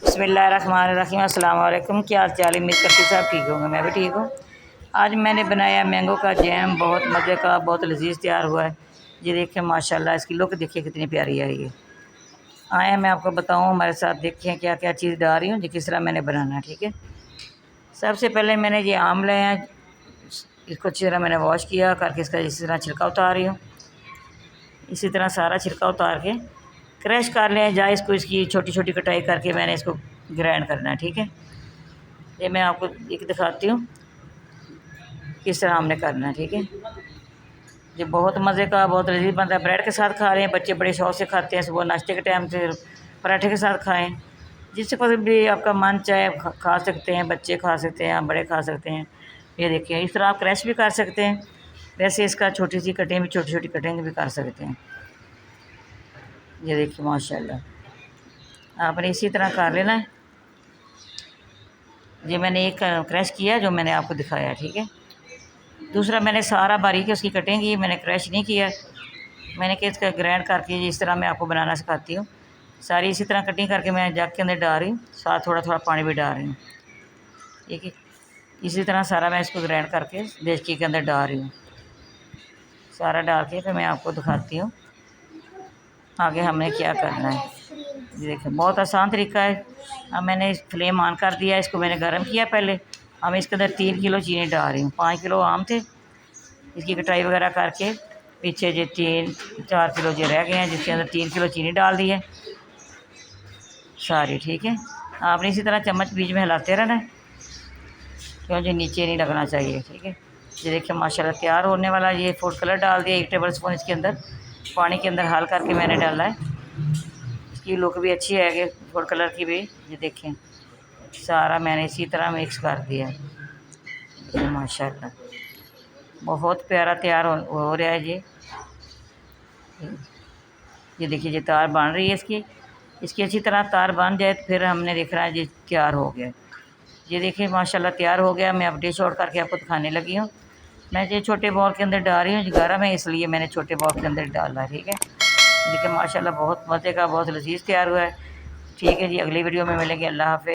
बिस्मिल्लाहिर्रहमानिर्रहीम। अस्सलाम वालेकुम। क्या हाल चाल है? उम्मीद करती सब ठीक होंगे, मैं भी ठीक हूँ। आज मैंने बनाया मैंगो का जैम, बहुत मज़े का, बहुत लजीज तैयार हुआ है। ये देखिए माशाल्लाह, इसकी लुक देखिए कितनी प्यारी आई है। आए मैं आपको बताऊँ, हमारे साथ देखें क्या क्या चीज़ डाल रही हूँ, जी किस तरह मैंने बनाना है। ठीक है, सबसे पहले मैंने ये आम लाए हैं, इसको अच्छी तरह मैंने वॉश किया करके इसका इसी तरह छिलका उतार रही हूँ। इसी तरह सारा छिलका उतार के क्रश कर लें, या इसको इसकी छोटी छोटी कटाई करके मैंने इसको ग्राइंड करना है। ठीक है, ये मैं आपको एक दिखाती हूँ किस तरह हमने करना है। ठीक है, ये बहुत मज़े का, बहुत लजीज बनता है। ब्रेड के साथ खा रहे हैं बच्चे, बड़े शौक से खाते हैं। सुबह नाश्ते के टाइम से पराठे के साथ खाएं, जिससे पर भी आपका मन चाहे खा सकते हैं, बच्चे खा सकते हैं, बड़े खा सकते हैं। ये देखिए इस तरह आप क्रश भी कर सकते हैं, वैसे इसका छोटी सी कटिंग भी, छोटी छोटी कटिंग भी कर सकते हैं। ये देखिए माशाल्लाह, आपने इसी तरह कर लेना है। ये मैंने एक क्रश किया जो मैंने आपको दिखाया। ठीक है, दूसरा मैंने सारा बारीक उसकी कटिंग की, मैंने क्रश नहीं किया, मैंने कि इसका ग्राइंड करके इस तरह मैं आपको बनाना सिखाती हूँ। सारी इसी तरह कटिंग करके मैं जग के अंदर डाल रही हूँ, साथ थोड़ा थोड़ा पानी भी डाल रही हूँ। ठीक है, इसी तरह सारा मैं इसको ग्राइंड करके देचकी के अंदर डाल रही हूँ। सारा डाल के फिर मैं आपको दिखाती हूँ आगे हमने क्या करना है। ये देखिए बहुत आसान तरीका है। अब मैंने इस फ्लेम ऑन कर दिया, इसको मैंने गर्म किया पहले। अब इसके अंदर 3 किलो चीनी डाल रही हूँ। 5 किलो आम थे, इसकी कटाई वगैरह करके पीछे जो 3-4 किलो जो रह गए हैं, जिसके अंदर 3 किलो चीनी डाल दी है सारी। ठीक है, आपने इसी तरह चम्मच बीच में हिलाते रहना है, क्यों जो नीचे नहीं लगना चाहिए। ठीक है, ये देखिए माशाल्लाह तैयार होने वाला। ये फूड कलर डाल दिया 1 टेबल स्पून इसके अंदर, पानी के अंदर हल करके मैंने डाला है। इसकी लुक भी अच्छी है कि फूड कलर की भी। ये देखें सारा मैंने इसी तरह मिक्स कर दिया। ये माशाल्लाह बहुत प्यारा तैयार हो रहा है। ये देखिए ये तार बन रही है इसकी अच्छी तरह तार बन जाए तो फिर हमने देखना है ये तैयार हो गया। ये देखिए माशाल्लाह तैयार हो गया। मैं अब डिश आउट करके आपको दिखाने लगी हूँ। मैं ये छोटे बॉल के अंदर डाल रही हूँ, गर्म है इसलिए मैंने छोटे बॉल के अंदर डाला। ठीक है, देखिए माशाल्लाह बहुत मज़े का, बहुत लजीज तैयार हुआ है। ठीक है जी, अगली वीडियो में मिलेंगे। अल्लाह हाफ़िज़।